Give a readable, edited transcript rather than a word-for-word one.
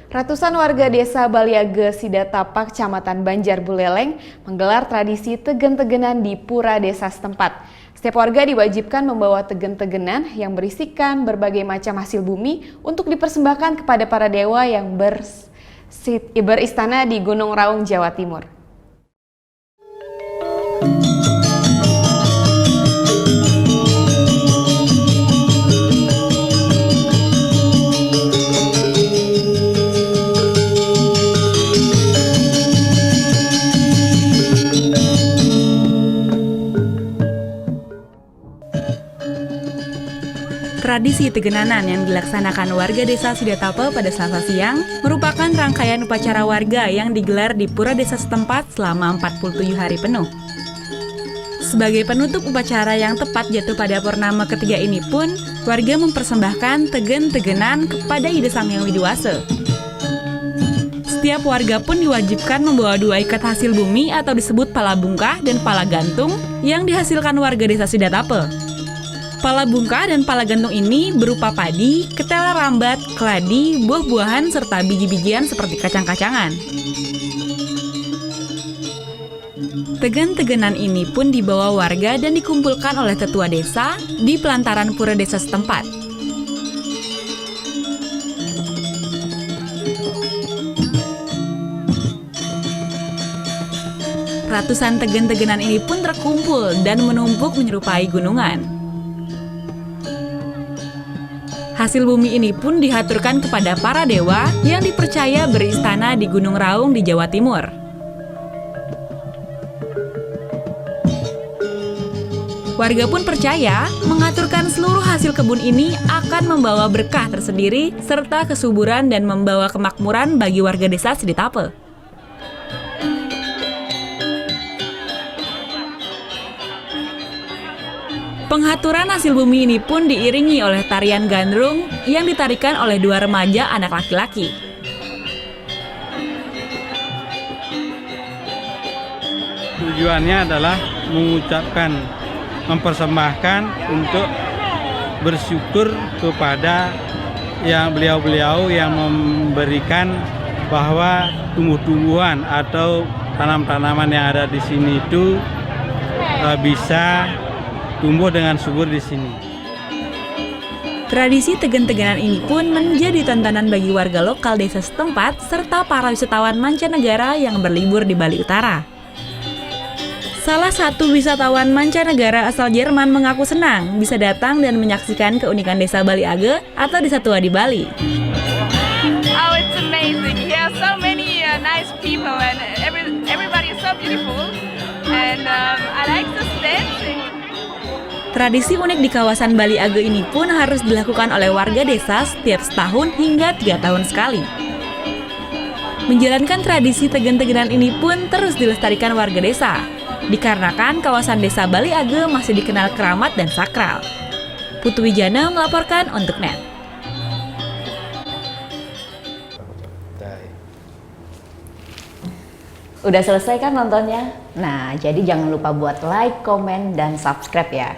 Ratusan warga desa Baliage Sidatapak, Kecamatan Banjar Buleleng menggelar tradisi tegen-tegenan di pura desa setempat. Setiap warga diwajibkan membawa tegen-tegenan yang berisikan berbagai macam hasil bumi untuk dipersembahkan kepada para dewa yang beristana di Gunung Raung, Jawa Timur. Tradisi tegenanan yang dilaksanakan warga desa Sidatape pada Selasa siang merupakan rangkaian upacara warga yang digelar di pura desa setempat selama 47 hari penuh. Sebagai penutup upacara yang tepat jatuh pada purnama ketiga ini pun, warga mempersembahkan tegen-tegenan kepada Ida Sang Hyang Widiwasa. Setiap warga pun diwajibkan membawa 2 ikat hasil bumi atau disebut pala bungkah dan pala gantung yang dihasilkan warga desa Sidatape. Pala bungkah dan pala gantung ini berupa padi, ketela rambat, keladi, buah-buahan, serta biji-bijian seperti kacang-kacangan. Tegen-tegenan ini pun dibawa warga dan dikumpulkan oleh tetua desa di pelantaran pura desa setempat. Ratusan tegen-tegenan ini pun terkumpul dan menumpuk menyerupai gunungan. Hasil bumi ini pun dihaturkan kepada para dewa yang dipercaya beristana di Gunung Raung di Jawa Timur. Warga pun percaya mengaturkan seluruh hasil kebun ini akan membawa berkah tersendiri serta kesuburan dan membawa kemakmuran bagi warga desa Sidatape. Penghaturan hasil bumi ini pun diiringi oleh tarian gandrung yang ditarikan oleh 2 remaja anak laki-laki. Tujuannya adalah mempersembahkan untuk bersyukur kepada yang beliau-beliau yang memberikan bahwa tumbuh-tumbuhan atau tanam-tanaman yang ada di sini itu bisa tumbuh dengan subur di sini. Tradisi tegen-tegenan ini pun menjadi tontonan bagi warga lokal desa setempat serta para wisatawan mancanegara yang berlibur di Bali Utara. Salah satu wisatawan mancanegara asal Jerman mengaku senang bisa datang dan menyaksikan keunikan desa Baliage atau desa tua di Bali. Oh, it's amazing. Here are so many nice people and everybody is so beautiful. And I like this dancing. Tradisi unik di kawasan Baliage ini pun harus dilakukan oleh warga desa setiap setahun hingga 3 tahun sekali. Menjalankan tradisi tegen-tegenan ini pun terus dilestarikan warga desa, dikarenakan kawasan desa Baliage masih dikenal keramat dan sakral. Putu Wijana melaporkan untuk NET. Udah selesai kan nontonnya? Nah, jadi jangan lupa buat like, komen, dan subscribe ya.